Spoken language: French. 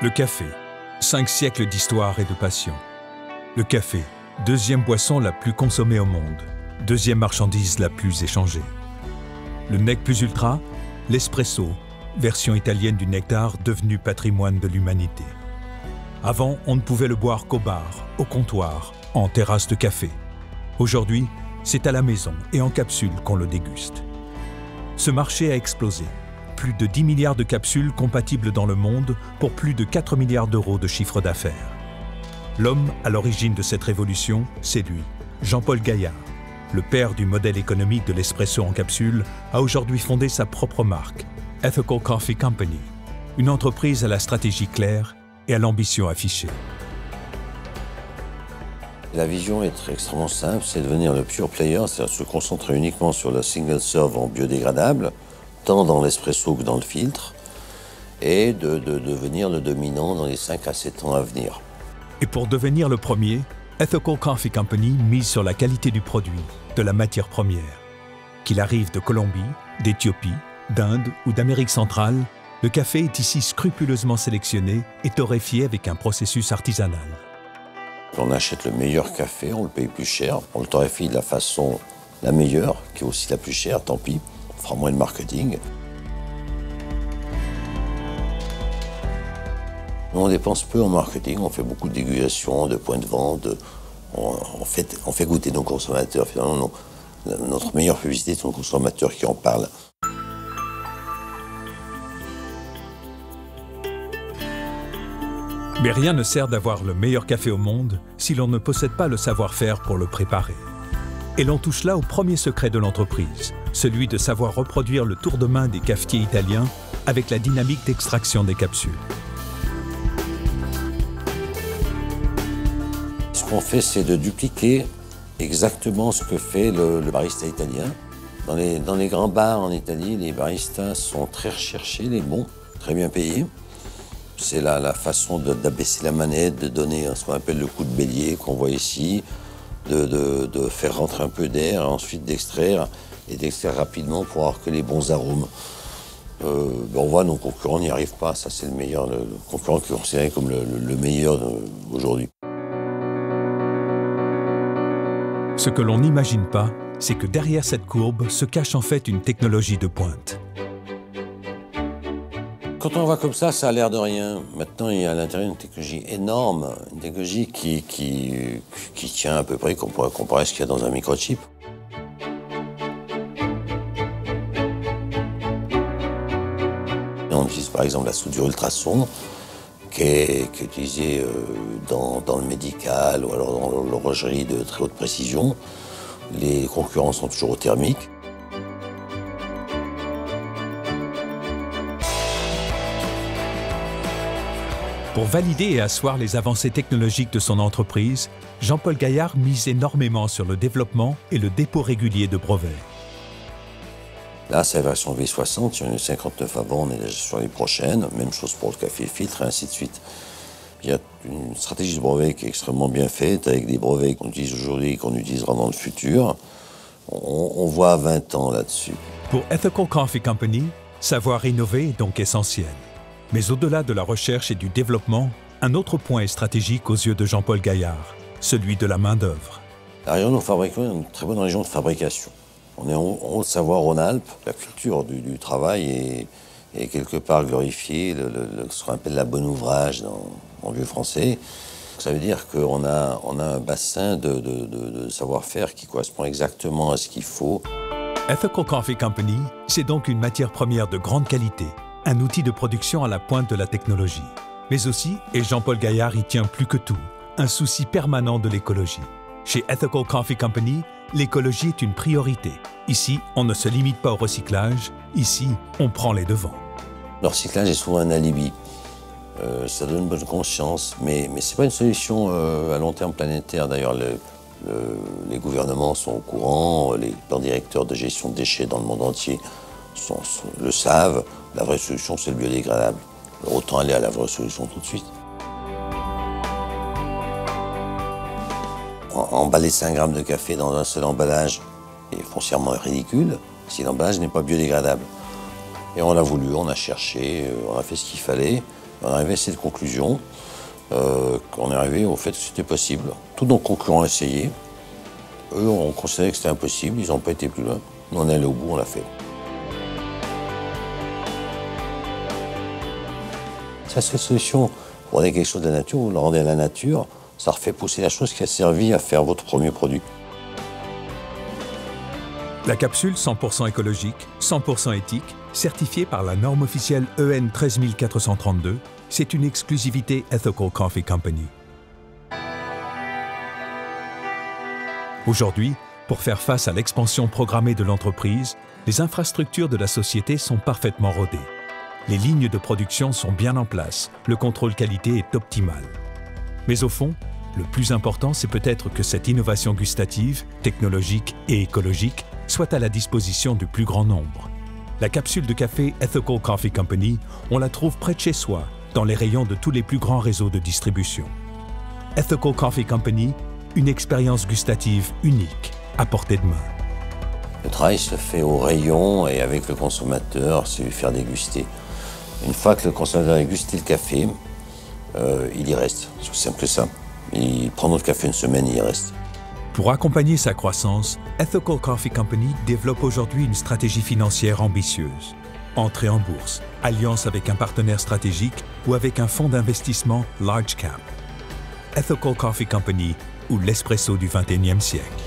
Le café, 5 siècles d'histoire et de passion. Le café, deuxième boisson la plus consommée au monde, deuxième marchandise la plus échangée. Le Nec Plus Ultra, l'espresso, version italienne du nectar devenu patrimoine de l'humanité. Avant, on ne pouvait le boire qu'au bar, au comptoir, en terrasse de café. Aujourd'hui, c'est à la maison et en capsule qu'on le déguste. Ce marché a explosé. Plus de 10 milliards de capsules compatibles dans le monde pour plus de 4 milliards d'euros de chiffre d'affaires. L'homme à l'origine de cette révolution, c'est lui, Jean-Paul Gaillard. Le père du modèle économique de l'espresso en capsule a aujourd'hui fondé sa propre marque, Ethical Coffee Company, une entreprise à la stratégie claire et à l'ambition affichée. La vision est extrêmement simple, c'est de devenir le pure player, c'est-à-dire se concentrer uniquement sur le single serve en biodégradable, tant dans l'espresso que dans le filtre, et de devenir le dominant dans les 5 à 7 ans à venir. Et pour devenir le premier, Ethical Coffee Company mise sur la qualité du produit, de la matière première. Qu'il arrive de Colombie, d'Éthiopie, d'Inde ou d'Amérique centrale, le café est ici scrupuleusement sélectionné et torréfié avec un processus artisanal. On achète le meilleur café, on le paye plus cher, on le torréfie de la façon la meilleure, qui est aussi la plus chère, tant pis, on fera moins de marketing. On dépense peu en marketing, on fait beaucoup de dégustation, de points de vente, on fait goûter nos consommateurs. Finalement, notre meilleure publicité, c'est nos consommateurs qui en parlent. Mais rien ne sert d'avoir le meilleur café au monde si l'on ne possède pas le savoir-faire pour le préparer. Et l'on touche là au premier secret de l'entreprise, celui de savoir reproduire le tour de main des cafetiers italiens avec la dynamique d'extraction des capsules. Ce qu'on fait, c'est de dupliquer exactement ce que fait le barista italien. Dans les grands bars en Italie, les baristas sont très recherchés, les bons, très bien payés. C'est la façon d'abaisser la manette, de donner ce qu'on appelle le coup de bélier qu'on voit ici, de faire rentrer un peu d'air, ensuite d'extraire, et d'extraire rapidement pour avoir que les bons arômes. On voit nos concurrents n'y arrivent pas, ça c'est le meilleur, le concurrent qui est considéré comme le meilleur aujourd'hui. Ce que l'on n'imagine pas, c'est que derrière cette courbe se cache en fait une technologie de pointe. Quand on voit comme ça a l'air de rien. Maintenant, il y a à l'intérieur une technologie énorme, une technologie qui tient à peu près, qu'on pourrait comparer à ce qu'il y a dans un microchip. On utilise par exemple la soudure ultrason, qui est utilisée dans le médical ou alors dans l'horlogerie de très haute précision. Les concurrents sont toujours au thermique. Pour valider et asseoir les avancées technologiques de son entreprise, Jean-Paul Gaillard mise énormément sur le développement et le dépôt régulier de brevets. Là, c'est la version V60, il y en a 59 avant, on est déjà sur les prochaines. Même chose pour le café filtre et ainsi de suite. Il y a une stratégie de brevet qui est extrêmement bien faite, avec des brevets qu'on utilise aujourd'hui et qu'on utilisera dans le futur. On voit 20 ans là-dessus. Pour Ethical Coffee Company, savoir innover est donc essentiel. Mais au-delà de la recherche et du développement, un autre point est stratégique aux yeux de Jean-Paul Gaillard, celui de la main-d'œuvre. La région de fabrication est une très bonne région de fabrication. On est en Haute-Savoie-Rhône-Alpes. La culture du travail est quelque part glorifiée, ce qu'on appelle la bonne ouvrage en vieux français. Ça veut dire qu'on a un bassin de savoir-faire qui correspond exactement à ce qu'il faut. Ethical Coffee Company, c'est donc une matière première de grande qualité, un outil de production à la pointe de la technologie. Mais aussi, et Jean-Paul Gaillard y tient plus que tout, un souci permanent de l'écologie. Chez Ethical Coffee Company, l'écologie est une priorité. Ici, on ne se limite pas au recyclage. Ici, on prend les devants. Le recyclage est souvent un alibi. Ça donne une bonne conscience, mais ce n'est pas une solution à long terme planétaire. D'ailleurs, les gouvernements sont au courant, les plans directeurs de gestion de déchets dans le monde entier le savent. La vraie solution, c'est le biodégradable. Autant aller à la vraie solution tout de suite. Emballer 5 grammes de café dans un seul emballage est foncièrement ridicule si l'emballage n'est pas biodégradable. Et on l'a voulu, on a cherché, on a fait ce qu'il fallait. On est arrivé à cette conclusion, qu'on est arrivé au fait que c'était possible. Tous nos concurrents ont essayé. Eux ont considéré que c'était impossible, ils n'ont pas été plus loin. Nous, on est allé au bout, on l'a fait. C'est la seule solution. Vous rendez quelque chose de la nature, vous le rendez à la nature, ça refait pousser la chose qui a servi à faire votre premier produit. La capsule 100% écologique, 100% éthique, certifiée par la norme officielle EN 13432, c'est une exclusivité Ethical Coffee Company. Aujourd'hui, pour faire face à l'expansion programmée de l'entreprise, les infrastructures de la société sont parfaitement rodées. Les lignes de production sont bien en place, le contrôle qualité est optimal. Mais au fond, le plus important, c'est peut-être que cette innovation gustative, technologique et écologique soit à la disposition du plus grand nombre. La capsule de café Ethical Coffee Company, on la trouve près de chez soi, dans les rayons de tous les plus grands réseaux de distribution. Ethical Coffee Company, une expérience gustative unique, à portée de main. Le travail se fait au rayon et avec le consommateur, c'est lui faire déguster. Une fois que le consommateur a dégusté le café, il y reste. C'est aussi simple que ça. Il prend notre café une semaine, il y reste. Pour accompagner sa croissance, Ethical Coffee Company développe aujourd'hui une stratégie financière ambitieuse. Entrée en bourse, alliance avec un partenaire stratégique ou avec un fonds d'investissement large cap. Ethical Coffee Company, ou l'espresso du XXIe siècle.